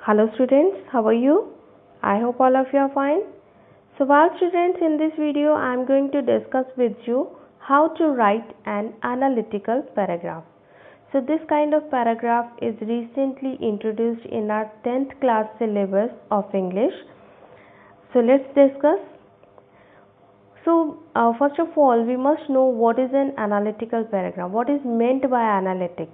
Hello students, how are you? I hope all of you are fine. So well students, in this video I am going to discuss with you how to write an analytical paragraph. So this kind of paragraph is recently introduced in our 10th class syllabus of English. So let's discuss. So first of all, we must know what is an analytical paragraph. What is meant by analytic?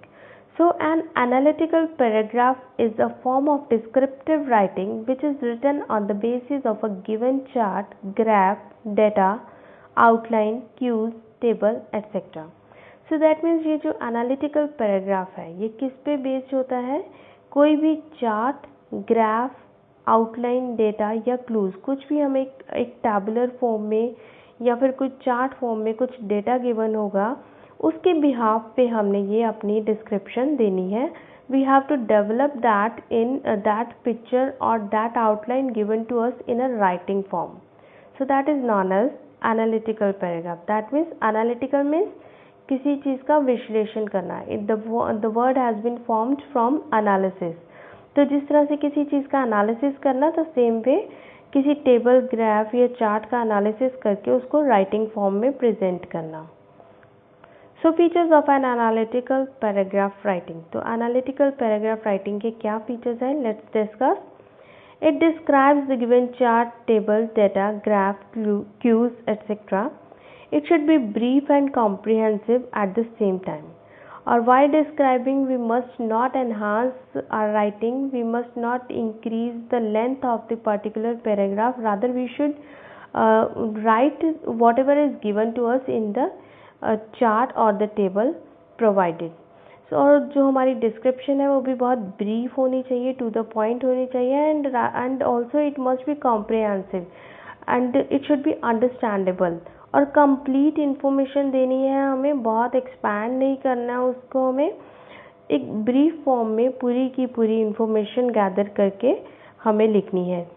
So an analytical paragraph is a form of descriptive writing which is written on the basis of a given chart, graph, data, outline, cues, table, etc. So that means ये जो analytical paragraph है ये किस पे based होता है? कोई भी चार्ट, ग्राफ, आउटलाइन, डेटा या क्लूज कुछ भी हमें एक टैबुलर फॉर्म में या फिर कुछ चार्ट फॉर्म में कुछ डेटा गिवन होगा, उसके बिहाफ पे हमने ये अपनी डिस्क्रिप्शन देनी है. We have to develop that in that picture और that outline given to us in a writing form. So that is known as analytical paragraph. That means analytical means किसी चीज़ का विश्लेषण करना. The word has been formed from analysis. तो जिस तरह से किसी चीज़ का एनालिसिस करना, तो सेम वे किसी टेबल, ग्राफ या चार्ट का एनालिसिस करके उसको राइटिंग फॉर्म में प्रेजेंट करना. So features of an analytical paragraph writing. तो एनालिटिकल पैराग्राफ राइटिंग के क्या फीचर्स हैं, let's discuss. It describes the given chart, table, data, graph, cues, etc. It should be brief and comprehensive at the same time. Or while describing, we must not enhance our writing, we must not increase the length of the particular paragraph, rather we should write whatever is given to us in the chart or the table provided. So और जो हमारी description है वो भी बहुत brief होनी चाहिए, to the point होनी चाहिए, and also it must be comprehensive and it should B understandable. और कंप्लीट इन्फॉर्मेशन देनी है हमें, बहुत एक्सपैंड नहीं करना है उसको. हमें एक ब्रीफ फॉर्म में पूरी की पूरी इन्फॉर्मेशन गैदर करके हमें लिखनी है.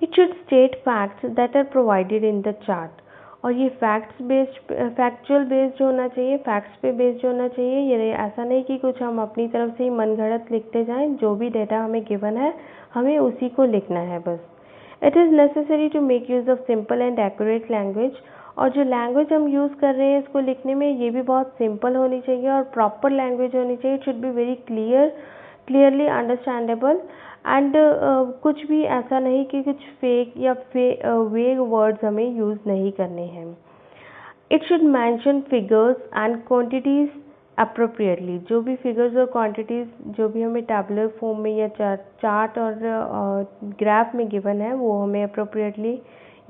It should state facts that are provided in the chart. और ये फैक्ट्स बेस्ड, फैक्चुअल बेस्ड होना चाहिए, फैक्ट्स पे बेस्ड होना चाहिए. ये ऐसा नहीं कि कुछ हम अपनी तरफ से ही मनगढ़ंत लिखते जाएं. जो भी डेटा हमें गिवन है हमें उसी को लिखना है बस. It is necessary to make use of simple and accurate language. और जो लैंग्वेज हम यूज़ कर रहे हैं इसको लिखने में ये भी बहुत सिंपल होनी चाहिए और प्रॉपर लैंग्वेज होनी चाहिए. It should be very clearly understandable. And कुछ भी ऐसा नहीं कि कुछ फेक या वेग वर्ड्स हमें यूज़ नहीं करने हैं. It should mention figures and quantities appropriately. जो भी फिगर्स और क्वांटिटीज़ जो भी हमें टैबुलर फॉर्म में या चार्ट और ग्राफ में गिवन है वो हमें अप्रोप्रिएटली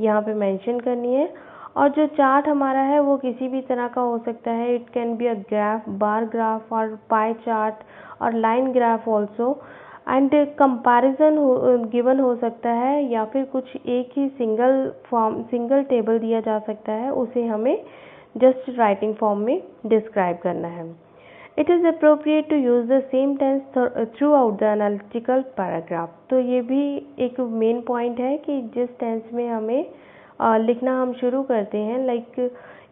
यहाँ पे मेंशन करनी है. और जो चार्ट हमारा है वो किसी भी तरह का हो सकता है. It can be a graph, bar graph और पाई चार्ट और line graph also. And comparison given हो सकता है या फिर कुछ एक ही सिंगल टेबल दिया जा सकता है, उसे हमें जस्ट राइटिंग फॉर्म में डिस्क्राइब करना है. It is appropriate to use the same tense throughout the analytical paragraph. तो ये भी एक मेन पॉइंट है कि जिस टेंस में हमें लिखना हम शुरू करते हैं, like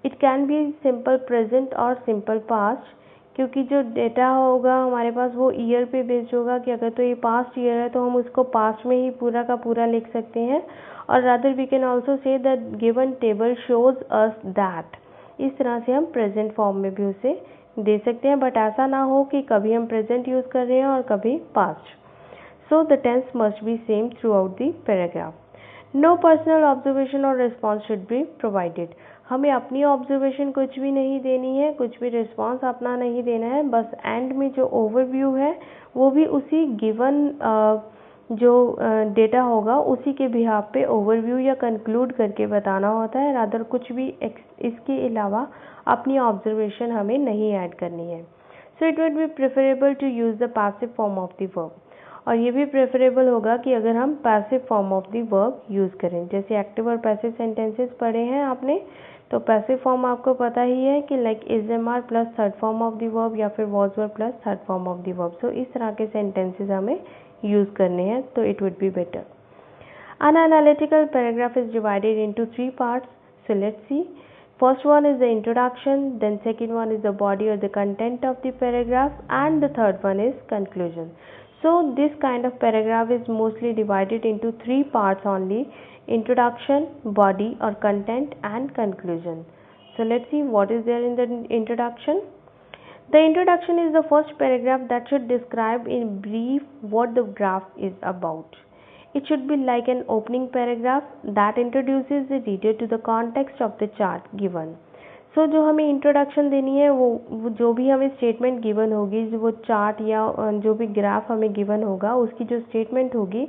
it can be simple present और सिंपल पास्ट. क्योंकि जो डेटा होगा हमारे पास वो ईयर पे बेस्ड होगा कि अगर तो ये पास्ट ईयर है तो हम उसको पास्ट में ही पूरा का पूरा लिख सकते हैं. और rather we can also say that given table shows us that. इस तरह से हम प्रेजेंट फॉर्म में भी उसे दे सकते हैं, बट ऐसा ना हो कि कभी हम प्रेजेंट यूज़ कर रहे हैं और कभी past. So the tense must be same throughout the paragraph. No personal observation और रिस्पॉन्स शुड बी प्रोवाइडेड. हमें अपनी ऑब्जर्वेशन कुछ भी नहीं देनी है, कुछ भी रिस्पॉन्स अपना नहीं देना है. बस एंड में जो ओवरव्यू है वो भी उसी गिवन जो डेटा होगा उसी के बिहाफ पे ओवरव्यू या कंक्लूड करके बताना होता है. रादर कुछ भी इसके अलावा अपनी ऑब्जर्वेशन हमें नहीं ऐड करनी है. So it would be preferable to use the passive form of the verb. और ये भी प्रेफरेबल होगा कि अगर हम passive form of the verb use करें. जैसे एक्टिव और पैसिव सेंटेंसेस पढ़े हैं आपने, तो पैसिव फॉर्म आपको पता ही है कि like is am are plus third form of the verb या फिर was were plus third form of the verb. So इस तरह के सेंटेंसेस हमें यूज़ करने हैं, तो it would be better. An analytical paragraph is divided into 3 parts. So let's see. First one is the introduction, then second one is the body or the content of the paragraph, and the third one is conclusion. So this kind of paragraph is mostly divided into three parts only: introduction, body or content, and conclusion. So let's see what is there in the introduction. The introduction is the first paragraph that should describe in brief what the graph is about. It should be like an opening paragraph that introduces the reader to the context of the chart given. So जो हमें introduction देनी है वो जो भी हमें statement given होगी, वो चार्ट या जो भी ग्राफ हमें गिवन होगा उसकी जो स्टेटमेंट होगी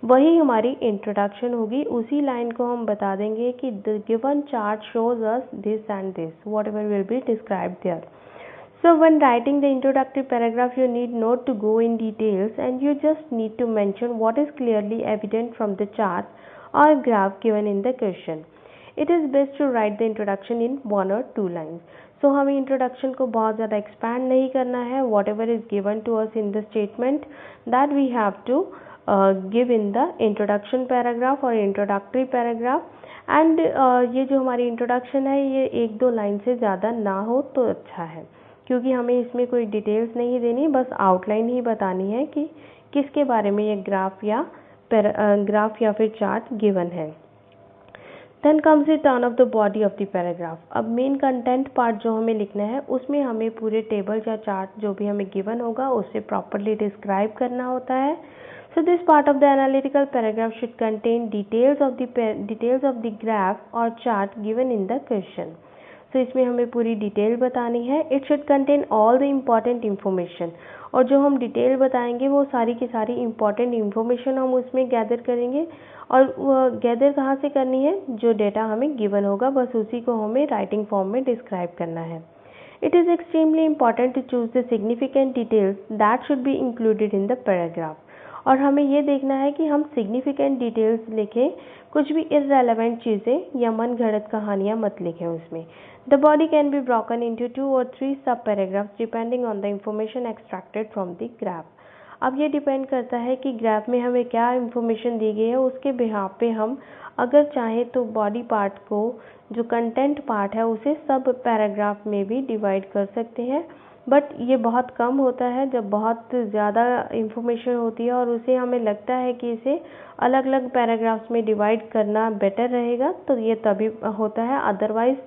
वही हमारी इंट्रोडक्शन होगी. उसी लाइन को हम बता देंगे कि the given chart shows us this and this, whatever will be described there. So when writing the introductory paragraph, you need not to go in details and you just need to mention what is clearly evident from the chart or graph given in the question. It is best to write the introduction in 1 or 2 lines. So हमें introduction को बहुत ज़्यादा expand नहीं करना है. Whatever is given to us in the statement that we have to give in the introduction paragraph or introductory paragraph. And ये जो हमारी introduction है ये 1-2 लाइन से ज़्यादा ना हो तो अच्छा है, क्योंकि हमें इसमें कोई डिटेल्स नहीं देनी, बस आउटलाइन ही बतानी है कि किसके बारे में ये ग्राफ या फिर चार्ट गिवन है. Then comes the turn of the body of the paragraph. अब मेन कंटेंट पार्ट जो हमें लिखना है उसमें हमें पूरे टेबल या चार्ट जो भी हमें गिवन होगा उससे प्रॉपरली डिस्क्राइब करना होता है. So this part of the analytical paragraph should contain details of the graph or chart given in the question. तो इसमें हमें पूरी डिटेल बतानी है. It should contain all the important information, और जो हम डिटेल बताएंगे वो सारी की सारी इम्पॉर्टेंट इन्फॉर्मेशन हम उसमें गैदर करेंगे. और गैदर कहाँ से करनी है? जो डेटा हमें गिवन होगा बस उसी को हमें राइटिंग फॉर्म में डिस्क्राइब करना है. It is extremely important to choose the significant details that should be included in the paragraph. और हमें ये देखना है कि हम सिग्निफिकेंट डिटेल्स लिखें, कुछ भी इररेलेवेंट चीज़ें या मन घड़त कहानियाँ मत लिखें उसमें. The body can be broken into 2 or 3 sub-paragraphs depending on the information extracted from the graph. अब ये डिपेंड करता है कि ग्राफ में हमें क्या इन्फॉर्मेशन दी गई है, उसके बिहाफ पे हम अगर चाहें तो बॉडी पार्ट को, जो कंटेंट पार्ट है, उसे सब पैराग्राफ में भी डिवाइड कर सकते हैं. बट ये बहुत कम होता है जब बहुत ज़्यादा इंफॉर्मेशन होती है और उसे हमें लगता है कि इसे अलग अलग पैराग्राफ्स में डिवाइड करना बेटर रहेगा, तो ये तभी होता है. अदरवाइज़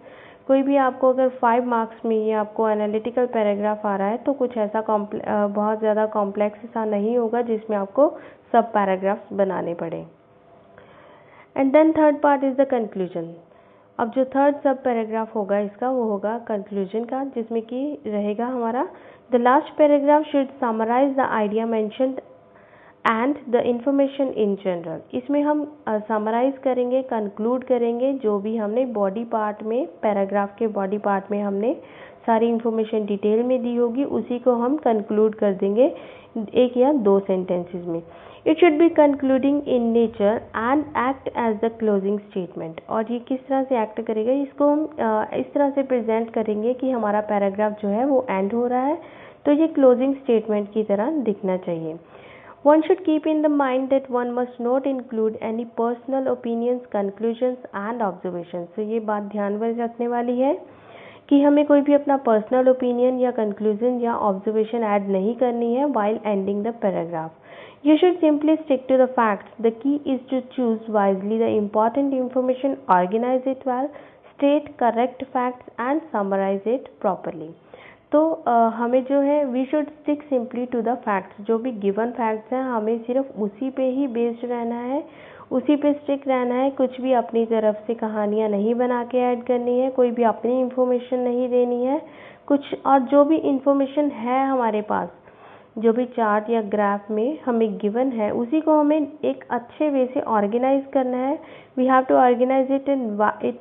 कोई भी आपको अगर 5 मार्क्स में ये आपको एनालिटिकल पैराग्राफ आ रहा है तो कुछ ऐसा बहुत ज़्यादा कॉम्प्लेक्स सा नहीं होगा जिसमें आपको सब पैराग्राफ्स बनाने पड़े. And then third part is the conclusion. अब जो थर्ड सब पैराग्राफ होगा इसका वो होगा कंक्लूजन का, जिसमें कि रहेगा हमारा the last paragraph should summarise the idea mentioned and the information in general. इसमें हम समराइज करेंगे, कंक्लूड करेंगे जो भी हमने बॉडी पार्ट में, पैराग्राफ के बॉडी पार्ट में हमने सारी इंफॉर्मेशन डिटेल में दी होगी, उसी को हम कंक्लूड कर देंगे 1 या 2 सेंटेंसेस में. It should be concluding in nature and act as the closing statement. और ये किस तरह से एक्ट करेगा, इसको हम इस तरह से प्रेजेंट करेंगे कि हमारा पैराग्राफ जो है वो एंड हो रहा है, तो ये क्लोजिंग स्टेटमेंट की तरह दिखना चाहिए. One should keep in the mind that one must not include any personal opinions, conclusions and observations. तो ये बात ध्यान में रखने वाली है कि हमें कोई भी अपना पर्सनल ओपिनियन या कंक्लूजन या ऑब्जर्वेशन ऐड नहीं करनी है while ending the paragraph. You should simply stick to the facts. The key is to choose wisely the important information, organize it well, state correct facts and summarize it properly. तो हमें जो है we should stick simply to the facts. जो भी given facts हैं हमें सिर्फ उसी पे ही बेस्ड रहना है, उसी पे स्टिक रहना है. कुछ भी अपनी तरफ से कहानियाँ नहीं बना के ऐड करनी है, कोई भी अपनी इंफॉर्मेशन नहीं देनी है कुछ. और जो भी इंफॉर्मेशन है हमारे पास, जो भी चार्ट या ग्राफ में हमें गिवन है, उसी को हमें एक अच्छे वे से ऑर्गेनाइज करना है. We have to organise it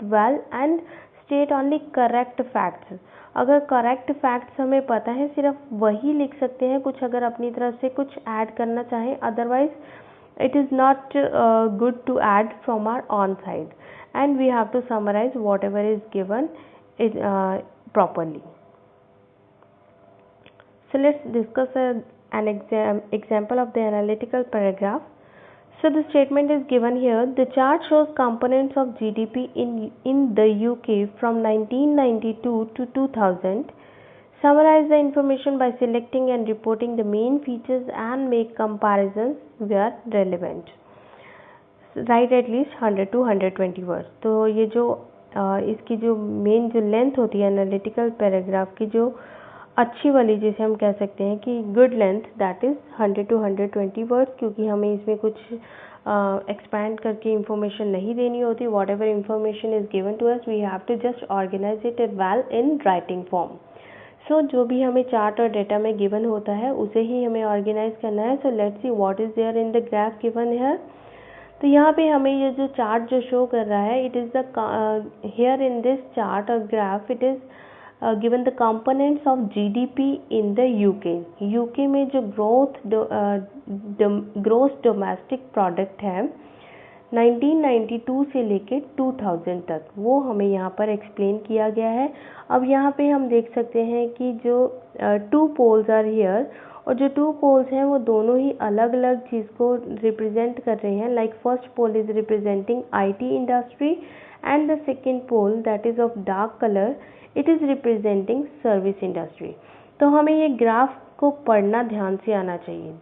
well and state only correct facts. अगर करेक्ट फैक्ट्स हमें पता है सिर्फ वही लिख सकते हैं, कुछ अगर अपनी तरफ से कुछ ऐड करना चाहें, otherwise it is not good to add from our own side and we have to summarise whatever is given properly. So let's discuss an example of the analytical paragraph. So the statement is given here. The chart shows components of GDP in the UK from 1992 to 2000. Summarize the information by selecting and reporting the main features and make comparisons where relevant. Write at least 100 to 120 words. तो ये जो इसकी जो main जो length होती है analytical paragraph की, जो अच्छी वाली जिसे हम कह सकते हैं कि good length, that is 100 to 120 words, क्योंकि हमें इसमें कुछ एक्सपैंड करके इंफॉर्मेशन नहीं देनी होती. Whatever information is given to us we have to just organise it well in writing form. सो जो भी हमें चार्ट और डेटा में गिवन होता है उसे ही हमें ऑर्गेनाइज करना है. So let's see what is there in the graph given here. तो यहाँ पे हमें ये जो चार्ट जो शो कर रहा है, it is the here in this chart और graph it is given the components of GDP in the UK. UK में जो ग्रोस डोमेस्टिक प्रोडक्ट है 1992 से लेके 2000 तक, वो हमें यहाँ पर एक्सप्लेन किया गया है. अब यहाँ पे हम देख सकते हैं कि जो 2 पोल्स आर हियर, और जो 2 पोल्स हैं वो दोनों ही अलग अलग चीज़ को रिप्रेजेंट कर रहे हैं. Like first pole is representing IT industry and the second pole that is of dark colour, it is representing service industry. तो हमें ये ग्राफ को पढ़ना ध्यान से आना चाहिए.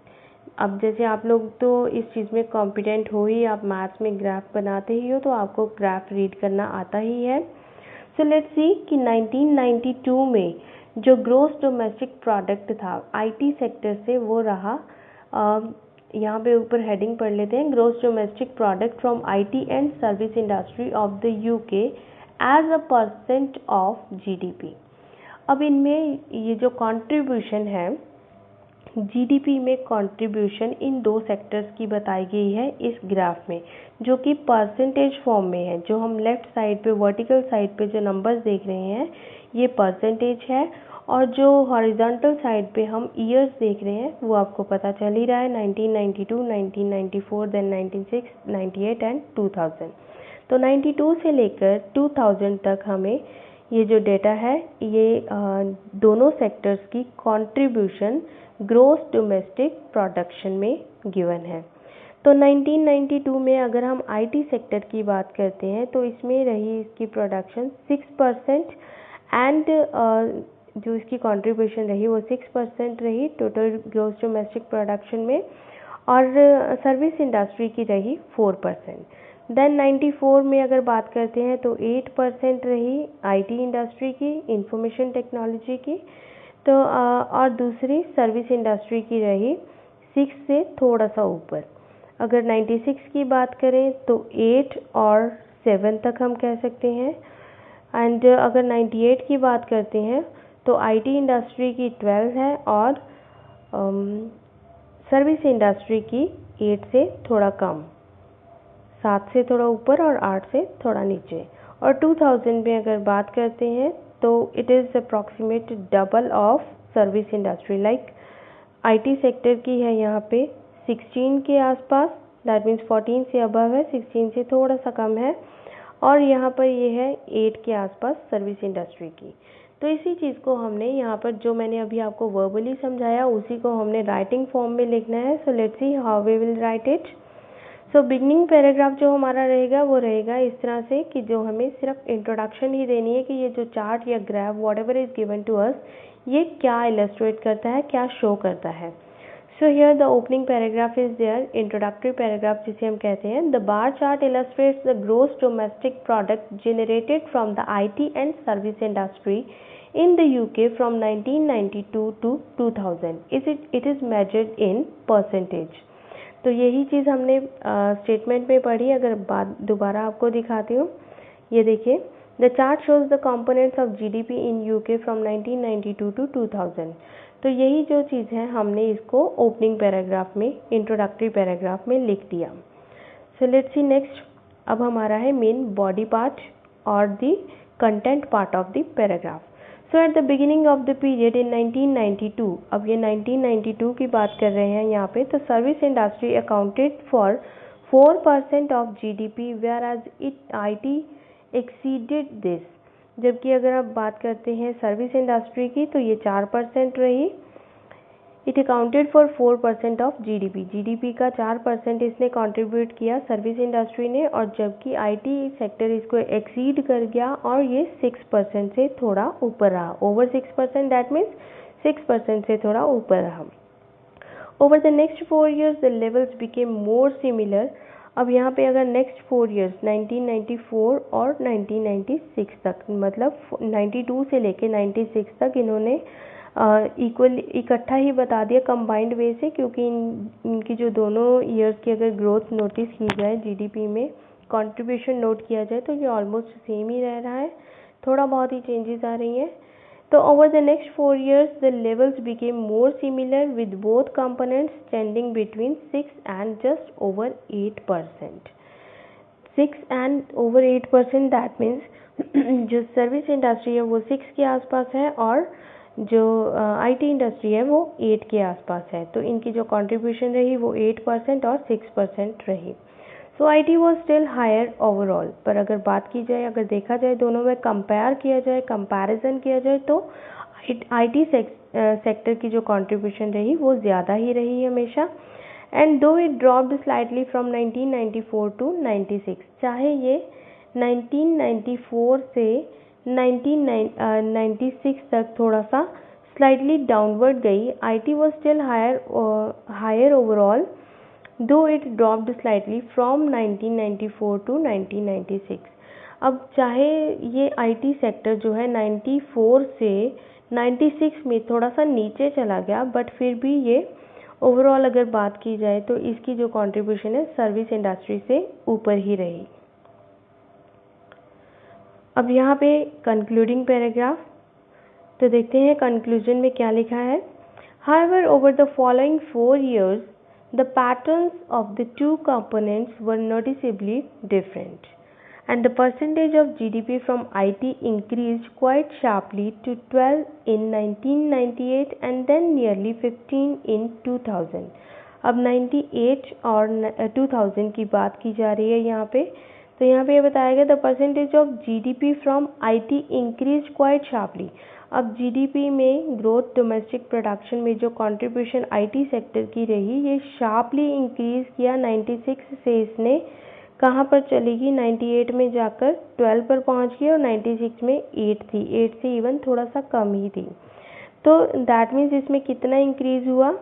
अब जैसे आप लोग तो इस चीज़ में कॉम्पिटेंट हो ही, आप मैथ्स में ग्राफ बनाते ही हो, तो आपको ग्राफ रीड करना आता ही है. सो लेट्स सी कि 1992 में जो ग्रोस डोमेस्टिक प्रोडक्ट था आईटी सेक्टर से, वो रहा, यहाँ पे ऊपर हेडिंग पढ़ लेते हैं, gross domestic product from IT and service industry of the UK as a percent of GDP. अब इनमें ये जो कंट्रीब्यूशन है जीडीपी में, कंट्रीब्यूशन इन 2 सेक्टर्स की बताई गई है इस ग्राफ में, जो कि परसेंटेज फॉर्म में है. जो हम लेफ्ट साइड पे वर्टिकल साइड पे जो नंबर्स देख रहे हैं ये परसेंटेज है, और जो हॉरिजॉन्टल साइड पे हम ईयर्स देख रहे हैं वो आपको पता चल ही रहा है, 1992, 1994, देन 96, 98 एंड 2000. तो 92 से लेकर 2000 तक हमें ये जो डेटा है ये दोनों सेक्टर्स की कंट्रीब्यूशन ग्रोस डोमेस्टिक प्रोडक्शन में गिवन है. तो 1992 में अगर हम आईटी सेक्टर की बात करते हैं तो इसमें रही इसकी प्रोडक्शन 6% एंड जो इसकी कंट्रीब्यूशन रही वो 6% रही टोटल ग्रोस डोमेस्टिक प्रोडक्शन में, और सर्विस इंडस्ट्री की रही 4%. देन 94 में अगर बात करते हैं तो 8% रही आईटी इंडस्ट्री की, इंफॉर्मेशन टेक्नोलॉजी की, तो और दूसरी सर्विस इंडस्ट्री की रही 6 से थोड़ा सा ऊपर. अगर 96 की बात करें तो 8 और 7 तक हम कह सकते हैं. एंड अगर 98 की बात करते हैं तो आईटी इंडस्ट्री की 12 है, और सर्विस इंडस्ट्री की 8 से थोड़ा कम, 7 से थोड़ा ऊपर और 8 से थोड़ा नीचे. और 2000 में अगर बात करते हैं तो it is approximate double of service industry. Like IT sector की है यहाँ पे 16 के आसपास, दैट मीन्स 14 से अबव है, 16 से थोड़ा सा कम है, और यहाँ पर ये है 8 के आसपास सर्विस इंडस्ट्री की. तो इसी चीज़ को हमने यहाँ पर जो मैंने अभी आपको वर्बली समझाया उसी को हमने राइटिंग फॉर्म में लिखना है. So let's see how we will write it. So beginning paragraph जो हमारा रहेगा वो रहेगा इस तरह से कि जो हमें सिर्फ इंट्रोडक्शन ही देनी है कि ये जो चार्ट या graph whatever is given to us ये क्या इलस्ट्रेट करता है, क्या शो करता है. So here the opening paragraph is there, introductory paragraph जिसे हम कहते हैं. The bar chart illustrates the gross domestic product generated from the IT and service industry in the UK from 1992 to 2000. It is measured in percentage. तो यही चीज़ हमने statement में पढ़ी. अगर बात दोबारा आपको दिखाती हूँ, ये देखिए, the chart shows the components of GDP in UK from 1992 to 2000. तो यही जो चीज़ है हमने इसको ओपनिंग पैराग्राफ में, इंट्रोडक्टरी पैराग्राफ में लिख दिया. So let's see next. अब हमारा है मेन बॉडी पार्ट और the content part of the paragraph. So at the beginning of the period in 1992, अब ये 1992 की बात कर रहे हैं यहाँ पे, तो service industry accounted for 4% of GDP whereas it IT exceeded this. जबकि अगर आप बात करते हैं सर्विस इंडस्ट्री की तो ये 4% रही. It accounted for 4% of GDP. GDP का 4% इसने कंट्रीब्यूट किया सर्विस इंडस्ट्री ने, और जबकि आईटी सेक्टर इसको एक्सीड कर गया और ये 6% से थोड़ा ऊपर रहा। ओवर 6%, दैट मीन्स 6% से थोड़ा ऊपर रहा। Over the next 4 years the levels became more similar। अब यहाँ पे अगर नेक्स्ट 4 years 1994 और 1996 तक, मतलब 92 से लेके 96 तक इन्होंने इक्वल इकट्ठा ही बता दिया कंबाइंड वे से, क्योंकि इनकी जो दोनों ईयर्स की अगर ग्रोथ नोटिस की जाए, जीडीपी में कंट्रीब्यूशन नोट किया जाए, तो ये ऑलमोस्ट सेम ही रह रहा है, थोड़ा बहुत ही चेंजेस आ रही हैं। So over the next 4 years, the levels became more similar with both components trending between 6 and just over 8%. 6 and over 8%, that means जो सर्विस इंडस्ट्री है वो 6 के आसपास है और जो आईटी इंडस्ट्री है वो 8 के आसपास है। तो इनकी जो कंट्रीब्यूशन रही वो 8% और 6% रही। So I T was still higher overall. पर अगर बात की जाए, अगर देखा जाए, दोनों में कंपेयर किया जाए, कंपैरिजन किया जाए, तो आईटी सेक्टर की जो कंट्रीब्यूशन रही वो ज़्यादा ही रही हमेशा। And though it dropped slightly from 1994 to 96, चाहे ये 1994 से 1996 तक थोड़ा सा स्लाइटली डाउनवर्ड गई, IT was still higher overall though it dropped slightly from 1994 to 1996। अब चाहे ये आईटी सेक्टर जो है 94 से 96 में थोड़ा सा नीचे चला गया, बट फिर भी ये ओवरऑल अगर बात की जाए तो इसकी जो कंट्रीब्यूशन है सर्विस इंडस्ट्री से ऊपर ही रही। अब यहाँ पे कंक्लूडिंग पैराग्राफ, तो देखते हैं कंक्लूजन में क्या लिखा है। However, over the following 4 years the patterns of the two components were noticeably different, and the percentage of GDP from IT increased quite sharply to 12 in 1998 and then nearly 15 in 2000। अब 98 और 2000 की बात की जा रही है यहाँ पे, तो यहाँ पे ये बताया गया the percentage of GDP from IT increase quite sharply. अब जीडीपी में ग्रोथ, डोमेस्टिक प्रोडक्शन में जो कंट्रीब्यूशन आईटी सेक्टर की रही, ये शार्पली इंक्रीज किया 96 से। इसने कहाँ पर चली गई, 98 में जाकर 12 पर पहुँच गई और 96 में 8 थी, 8 से इवन थोड़ा सा कम ही थी। तो दैट मीन्स इसमें कितना इंक्रीज हुआ,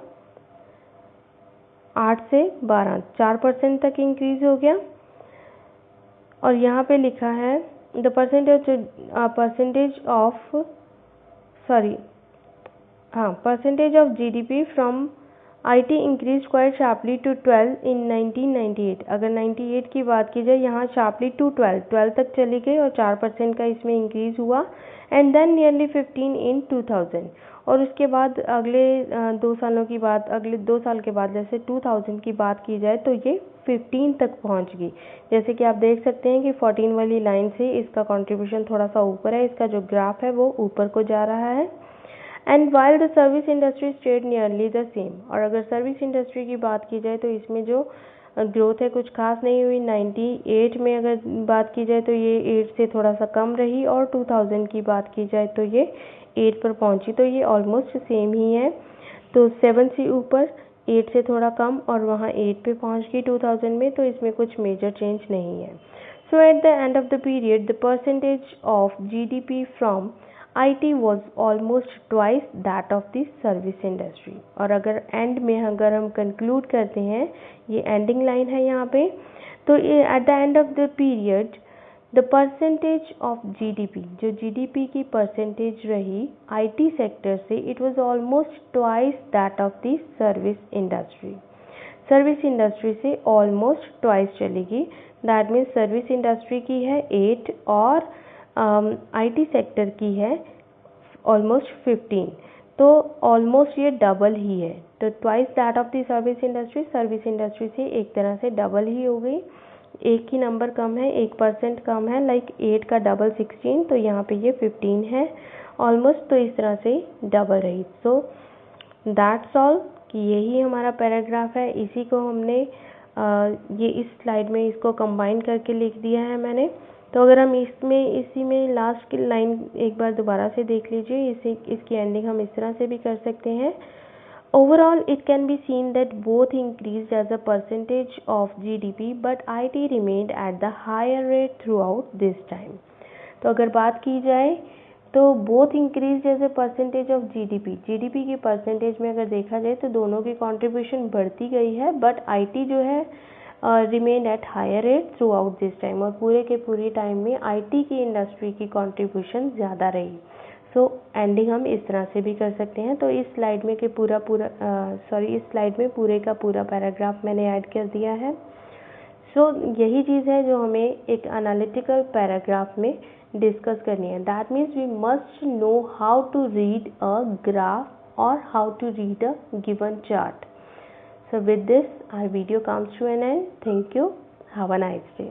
8 से 12, 4% तक इंक्रीज हो गया। और यहाँ पे लिखा है the percentage of GDP from IT increased quite sharply to 12 in 1998। अगर 98 की बात की जाए, यहाँ sharply to 12 तक चली गई और 4% का इसमें इंक्रीज हुआ। एंड देन नियरली 15 in 2000, और उसके बाद अगले 2 सालों की बात, अगले 2 साल के बाद जैसे 2000 की बात की जाए तो ये 15 तक पहुंच गई। जैसे कि आप देख सकते हैं कि 14 वाली लाइन से इसका कंट्रीब्यूशन थोड़ा सा ऊपर है, इसका जो ग्राफ है वो ऊपर को जा रहा है। And while the service industry stayed nearly the same, और अगर सर्विस इंडस्ट्री की बात की जाए तो इसमें जो ग्रोथ है कुछ खास नहीं हुई। 98 में अगर बात की जाए तो ये 8 से थोड़ा सा कम रही, और 2000 की बात की जाए तो ये 8 पर पहुंची, तो ये ऑलमोस्ट सेम ही है। तो 7 से ऊपर, 8 से थोड़ा कम, और वहाँ 8 पे पहुंच गई 2000 में, तो इसमें कुछ मेजर चेंज नहीं है। So at the end of the period the percentage of GDP from IT was almost twice that of the service industry। और अगर एंड में अगर हम कंक्लूड करते हैं, ये एंडिंग लाइन है यहाँ पे, तो eight the end of the period the percentage of GDP, जो जीडीपी की परसेंटेज रही आईटी सेक्टर से, it was almost twice that of the service industry. Service industry से ऑलमोस्ट ट्वाइस चलेगी। दैट मीन्स सर्विस इंडस्ट्री की है 8 और IT sector की है ऑलमोस्ट 15, तो ऑलमोस्ट ये डबल ही है। तो twice that of the service industry, service industry से एक तरह से डबल ही हो गई। एक ही नंबर कम है, 1% कम है, लाइक 8 का डबल 16, तो यहाँ पे ये 15 है ऑलमोस्ट, तो इस तरह से डबल रही। सो दैट्स ऑल, कि यही हमारा पैराग्राफ है। इसी को हमने ये इस स्लाइड में इसको कंबाइन करके लिख दिया है मैंने। तो अगर हम इसी में लास्ट की लाइन एक बार दोबारा से देख लीजिए, इसकी एंडिंग हम इस तरह से भी कर सकते हैं। Overall, it can be seen that both increased as a percentage of GDP, but IT remained at the higher rate throughout this time. तो अगर बात की जाए तो both increased as a percentage of GDP की परसेंटेज में अगर देखा जाए तो दोनों की कंट्रीब्यूशन बढ़ती गई है, बट IT जो है remain at higher rate throughout this time, और पूरे के पूरे टाइम में IT की इंडस्ट्री की कंट्रीब्यूशन ज़्यादा रही। सो एंडिंग हम इस तरह से भी कर सकते हैं। तो इस स्लाइड में के इस स्लाइड में पूरे का पूरा पैराग्राफ मैंने ऐड कर दिया है। सो यही चीज़ है जो हमें एक एनालिटिकल पैराग्राफ में डिस्कस करनी है। That means we must know how to read a graph और how to read a given chart. So with this, our video comes to an end. Thank you. Have a nice day.